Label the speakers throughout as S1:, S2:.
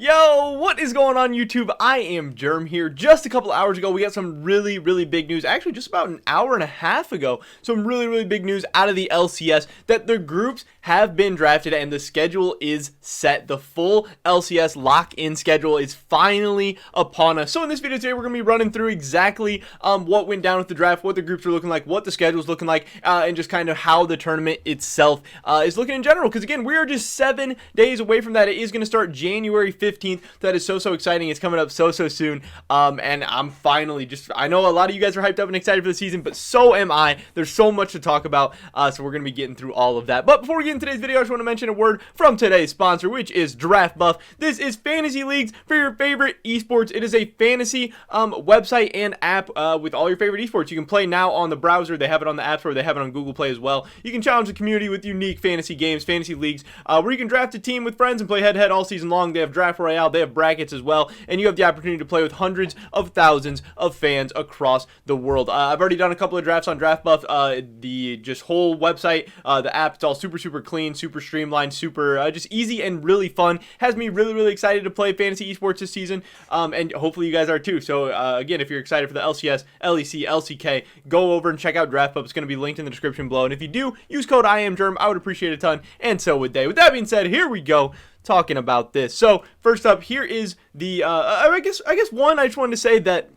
S1: Yo, what is going on YouTube? I am Germ here. Just a couple hours ago, we got some really big news. Actually, just about an hour and a half ago, some really big news out of the LCS that the groups have been drafted and the schedule is set. The full LCS lock-in schedule is finally upon us. So in this video today, we're going to be running through exactly what went down with the draft, what the groups are looking like, what the schedule is looking like, and just kind of how the tournament itself is looking in general. Because again, we are just 7 days away from that. It is going to start January 15th. That is so exciting. It's coming up so soon. And I'm finally I know a lot of you guys are hyped up and excited for the season, but so am I. There's so much to talk about. So we're going to be getting through all of that. But before we get into today's video, I just want to mention a word from today's sponsor, which is Draft Buff. This is fantasy leagues for your favorite esports. It is a fantasy website and app with all your favorite esports. You can play now on the browser. They have it on the App Store. They have it on Google Play as well. You can challenge the community with unique fantasy games, fantasy leagues, where you can draft a team with friends and play head-to-head all season long. They have Draft Royale. They have brackets as well, and you have the opportunity to play with hundreds of thousands of fans across the world. I've already done a couple of drafts on Draft Buff. The just whole website, the app, it's all super clean, super streamlined, super just easy and really fun. Has me really excited to play fantasy esports this season, and hopefully you guys are too. So again, if you're excited for the LCS, LEC, LCK, go over and check out Draft Buff. It's going to be linked in the description below, and if you do, use code IAMGERM. I would appreciate it a ton, and so would they. With that being said, here we go, talking about this. So first up, here is the I guess one, I just wanted to say that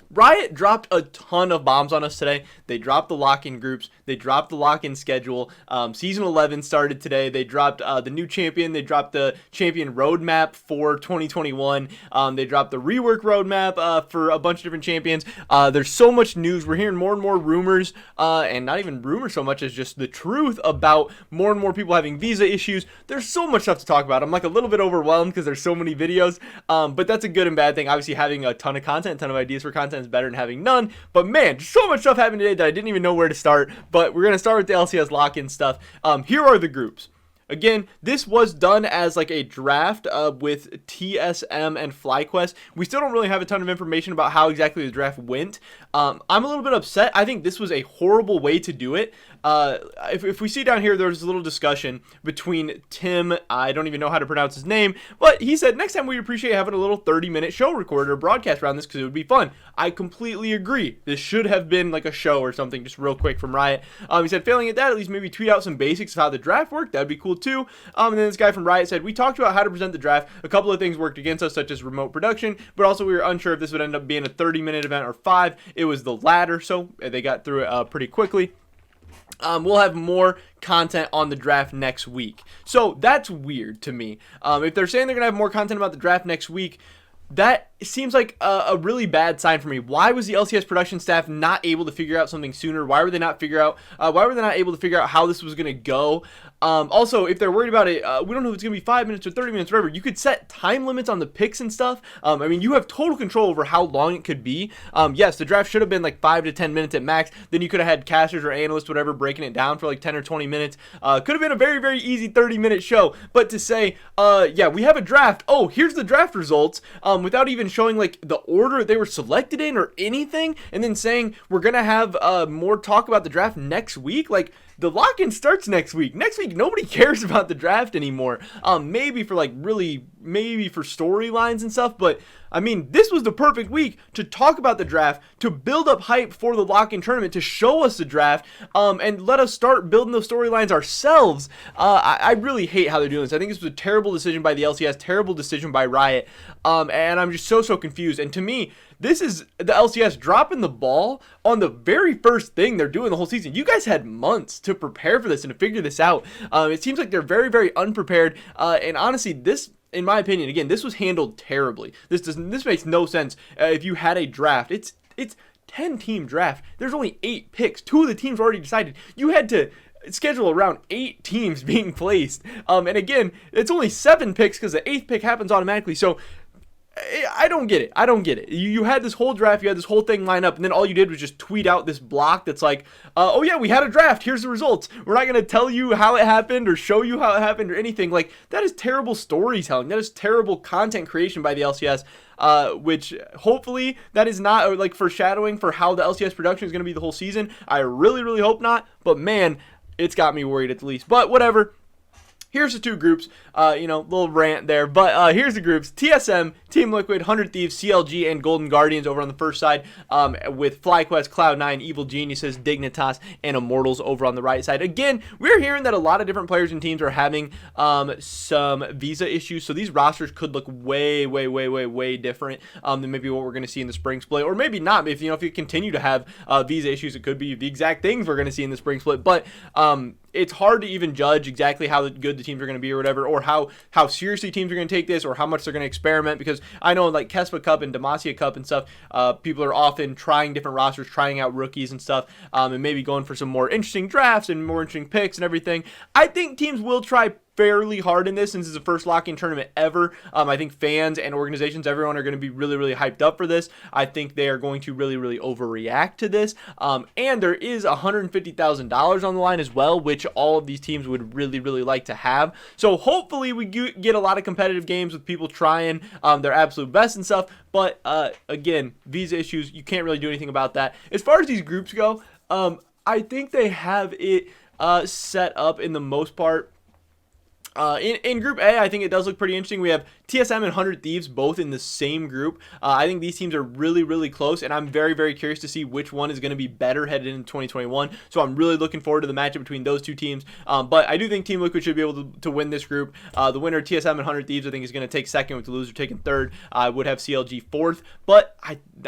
S1: Riot dropped a ton of bombs on us today. They dropped the lock-in groups. They dropped the lock-in schedule. Season 11 started today. They dropped the new champion. They dropped the champion roadmap for 2021. They dropped the rework roadmap for a bunch of different champions. There's so much news. We're hearing more and more rumors, and not even rumors so much as just the truth about more and more people having visa issues. There's so much stuff to talk about. I'm like a little bit overwhelmed because there's so many videos, but that's a good and bad thing. Obviously, having a ton of content, a ton of ideas for content is better than having none, but man, just so much stuff happened today that I didn't even know where to start. But we're going to start with the LCS lock-in stuff. Here are the groups. Again, this was done as like a draft with TSM and FlyQuest. We still don't really have a ton of information about how exactly the draft went. I'm a little bit upset. I think this was a horrible way to do it. If we see down here, there's a little discussion between Tim, I don't even know how to pronounce his name, but he said, next time we'd appreciate having a little 30-minute show recorder or broadcast around this because it would be fun. I completely agree. This should have been like a show or something, just real quick from Riot. He said, failing at that, at least maybe tweet out some basics of how the draft worked. That'd be cool too. And then this guy from Riot said, we talked about how to present the draft. A couple of things worked against us, such as remote production, but also we were unsure if this would end up being a 30-minute event or 5. It was the latter, so they got through it pretty quickly. We'll have more content on the draft next week. So that's weird to me. If they're saying they're going to have more content about the draft next week, that seems like a really bad sign for me. Why was the LCS production staff not able to figure out something sooner? Why were they not able to figure out how this was going to go? Also, if they're worried about it, we don't know if it's going to be 5 minutes or 30 minutes, whatever. You could set time limits on the picks and stuff. I mean, you have total control over how long it could be. Yes, the draft should have been like 5 to 10 minutes at max. Then you could have had casters or analysts, whatever, breaking it down for like 10 or 20 minutes. Could have been a very easy 30-minute show. But to say, yeah, we have a draft. Oh, here's the draft results, without even showing like the order they were selected in or anything, and then saying we're going to have more talk about the draft next week. Like, the lock-in starts next week. Next week, nobody cares about the draft anymore. Maybe for maybe for storylines and stuff, but I mean, this was the perfect week to talk about the draft, to build up hype for the lock-in tournament, to show us the draft, and let us start building those storylines ourselves. I really hate how they're doing this. I think this was a terrible decision by the LCS, terrible decision by Riot, and I'm just so confused. And to me, this is the LCS dropping the ball on the very first thing they're doing the whole season. You guys had months to prepare for this and to figure this out. It seems like they're very unprepared, and honestly, this, in my opinion, again, this was handled terribly. This makes no sense. If you had a draft, it's 10-team draft. There's only 8 picks. 2 of the teams already decided. You had to schedule around 8 teams being placed. And again, it's only 7 picks because the 8th pick happens automatically. So I don't get it. You had this whole draft, you had this whole thing line up, and then all you did was just tweet out this block that's like, oh yeah, we had a draft, here's the results. We're not going to tell you how it happened or show you how it happened or anything. Like, that is terrible storytelling. That is terrible content creation by the LCS, which hopefully that is not like foreshadowing for how the LCS production is going to be the whole season. I really hope not, but man, it's got me worried at least. But whatever. Here's the two groups, little rant there, but here's the groups. TSM, Team Liquid, 100 Thieves, CLG, and Golden Guardians over on the first side, with FlyQuest, Cloud9, Evil Geniuses, Dignitas, and Immortals over on the right side. Again, we're hearing that a lot of different players and teams are having some visa issues, so these rosters could look way, way, way, way, way different than maybe what we're going to see in the spring split, or maybe not. If you continue to have visa issues, it could be the exact things we're going to see in the spring split, but it's hard to even judge exactly how good the teams are going to be or whatever, or how seriously teams are going to take this, or how much they're going to experiment, because I know like Kespa Cup and Demacia Cup and stuff, people are often trying different rosters, trying out rookies and stuff, and maybe going for some more interesting drafts and more interesting picks and everything. I think teams will try fairly hard in this since it's the first lock-in tournament ever. I think fans and organizations, everyone are going to be really, really hyped up for this. I think they are going to really, really overreact to this. And there is $150,000 on the line as well, which all of these teams would really, really like to have. So hopefully we get a lot of competitive games with people trying their absolute best and stuff. But again, visa issues, you can't really do anything about that. As far as these groups go, I think they have it set up in the most part. In Group A, I think it does look pretty interesting. We have TSM and 100 Thieves both in the same group. I think these teams are really, really close, and I'm very, very curious to see which one is going to be better headed into 2021. So I'm really looking forward to the matchup between those two teams. But I do think Team Liquid should be able to win this group. The winner, TSM and 100 Thieves, I think is going to take second, with the loser taking third. I would have CLG fourth, but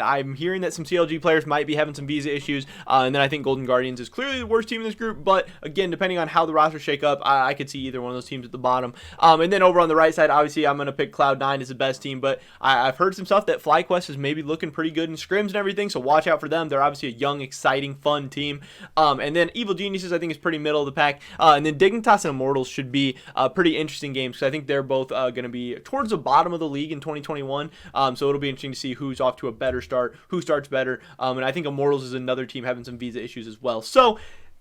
S1: I'm hearing that some CLG players might be having some visa issues. And then I think Golden Guardians is clearly the worst team in this group. But again, depending on how the rosters shake up, I could see either one of those teams at the bottom. And then over on the right side, obviously I'm going to pick Cloud9 as the best team, but I've heard some stuff that FlyQuest is maybe looking pretty good in scrims and everything, so watch out for them. They're obviously a young, exciting, fun team. And then Evil Geniuses, I think, is pretty middle of the pack. And then Dignitas and Immortals should be pretty interesting games, because I think they're both going to be towards the bottom of the league in 2021. So it'll be interesting to see who's off to a better start, who starts better. And I think Immortals is another team having some visa issues as well. So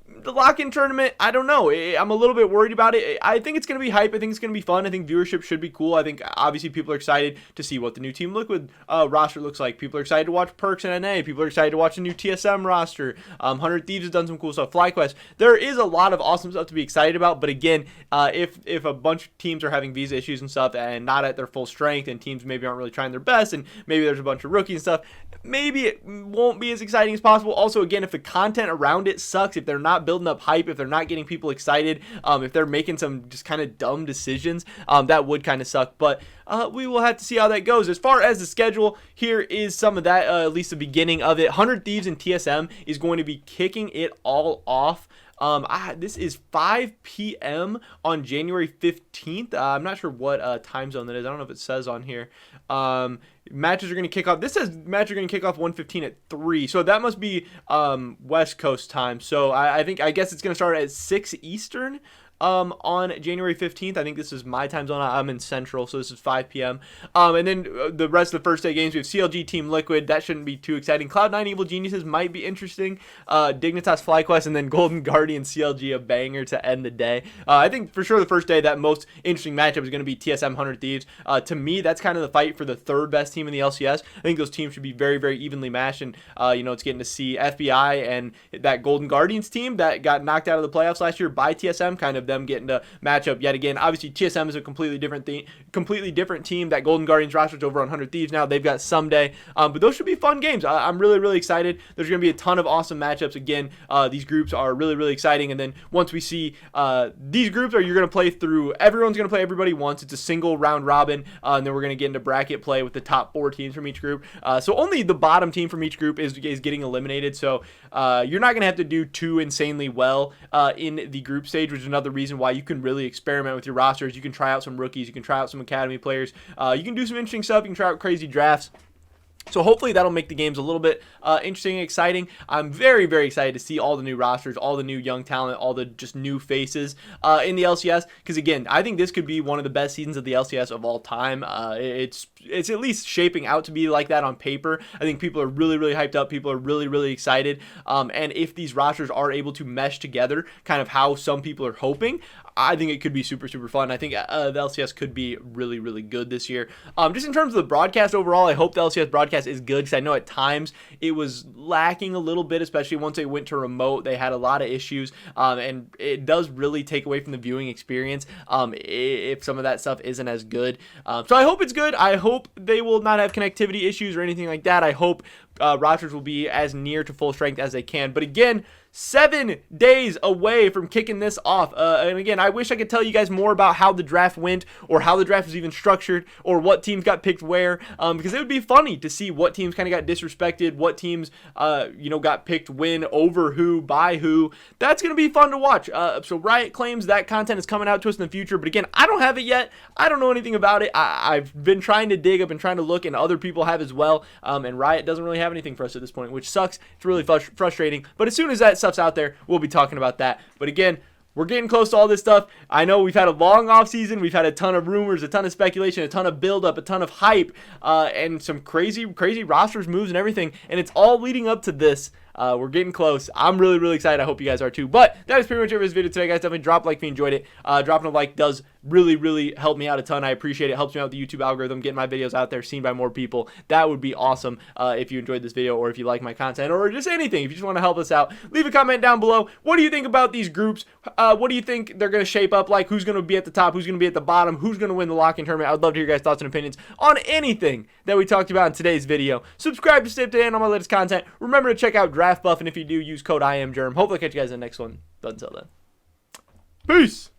S1: the lock-in tournament, I don't know. I'm a little bit worried about it. I think it's going to be hype. I think it's going to be fun. I think viewership should be cool. I think obviously people are excited to see what the new Team Liquid roster looks like. People are excited to watch Perks and NA. People are excited to watch the new TSM roster. 100 Thieves has done some cool stuff. FlyQuest. There is a lot of awesome stuff to be excited about. But again, if a bunch of teams are having visa issues and stuff and not at their full strength, and teams maybe aren't really trying their best, and maybe there's a bunch of rookies and stuff, maybe it won't be as exciting as possible. Also, again, if the content around it sucks, if they're not building up hype, if they're not getting people excited, if they're making some just kind of dumb decisions, that would kind of suck. But we will have to see how that goes. As far as the schedule, here is some of that, at least the beginning of it. 100 Thieves and TSM is going to be kicking it all off. This is 5 p.m. on January 15th. I'm not sure what time zone that is. I don't know if it says on here. Matches are going to kick off. This says matches are going to kick off 1:15 at 3. So that must be West Coast time. So I guess it's going to start at 6 Eastern. On January 15th. I think this is my time zone. I'm in Central, so this is 5 p.m. And then the rest of the first day games, we have CLG, Team Liquid. That shouldn't be too exciting. Cloud9, Evil Geniuses might be interesting. Dignitas, FlyQuest, and then Golden Guardian, CLG, a banger to end the day. I think for sure the first day, that most interesting matchup is going to be TSM 100 Thieves. To me, that's kind of the fight for the third best team in the LCS. I think those teams should be very, very evenly matched, and it's getting to see FBI and that Golden Guardians team that got knocked out of the playoffs last year by TSM, kind of them getting to match up yet again. Obviously, TSM is a completely different team. That Golden Guardians roster's over on 100 Thieves now. They've got someday, but those should be fun games. I'm really, really excited. There's going to be a ton of awesome matchups. Again, these groups are really, really exciting. And then once we see these groups, you're going to play through. Everyone's going to play everybody once. It's a single round robin, and then we're going to get into bracket play with the top 4 teams from each group. So only the bottom team from each group is getting eliminated. So you're not going to have to do too insanely well in the group stage, which is another reason why you can really experiment with your rosters. You can try out some rookies. You can try out some academy players. You can do some interesting stuff. You can try out crazy drafts. So hopefully that'll make the games a little bit interesting and exciting. I'm very, very excited to see all the new rosters, all the new young talent, all the just new faces in the LCS. Because again, I think this could be one of the best seasons of the LCS of all time. It's at least shaping out to be like that on paper. I think people are really, really hyped up. People are really, really excited. And if these rosters are able to mesh together, kind of how some people are hoping, I think it could be super, super fun. I think the LCS could be really, really good this year. Just in terms of the broadcast overall, I hope the LCS broadcast is good, because I know at times it was lacking a little bit, especially once they went to remote. They had a lot of issues, and it does really take away from the viewing experience if some of that stuff isn't as good. So I hope it's good. I hope they will not have connectivity issues or anything like that. I hope rosters will be as near to full strength as they can. But again, 7 days away from kicking this off. And again, I wish I could tell you guys more about how the draft went, or how the draft was even structured, or what teams got picked where, because it would be funny to see what teams kind of got disrespected, what teams, got picked when, over who, by who. That's going to be fun to watch. So Riot claims that content is coming out to us in the future, but again, I don't have it yet. I don't know anything about it. I've been trying to dig, I've been trying to look, and other people have as well, and Riot doesn't really have anything for us at this point, which sucks. It's really frustrating, but as soon as that stuff's out there, we'll be talking about that. But again, we're getting close to all this stuff. I know we've had a long off season. We've had a ton of rumors, a ton of speculation, a ton of buildup, a ton of hype, and some crazy rosters moves and everything. And it's all leading up to this. We're getting close. I'm really, really excited. I hope you guys are too. But that is pretty much it for this video today, guys. Definitely drop a like if you enjoyed it. Dropping a like does really, really help me out a ton. I appreciate it. Helps me out with the YouTube algorithm, getting my videos out there, seen by more people. That would be awesome if you enjoyed this video, or if you like my content, or just anything. If you just want to help us out, leave a comment down below. What do you think about these groups? What do you think they're going to shape up like? Who's going to be at the top? Who's going to be at the bottom? Who's going to win the lock-in tournament? I would love to hear your guys' thoughts and opinions on anything that we talked about in today's video. Subscribe to stay up to date on my latest content. Remember to check out Draft Buff, and if you do, use code IamGerm. Hopefully I'll catch you guys in the next one. But until then, peace!